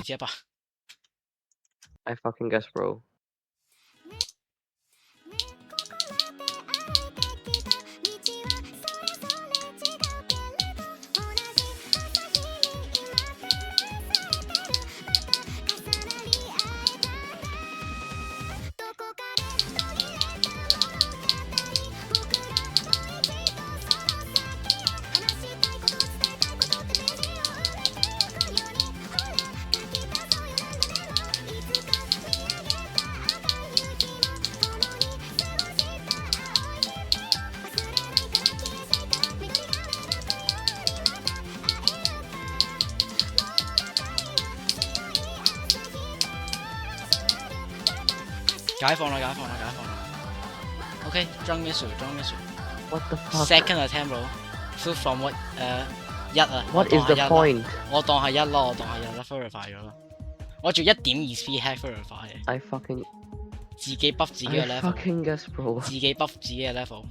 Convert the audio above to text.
至100。I fucking guess, bro.解放啦！OK， drum issue。 What the fuck? Second attempt bro. So from what 1啊。 What is the point? 我當係1咯，verify 咗咯。我仲1.2 speed hack verify 嘅。I fucking 自己 buff 自己嘅 level。 fucking guess, bro. 自己 buff 自己嘅 level。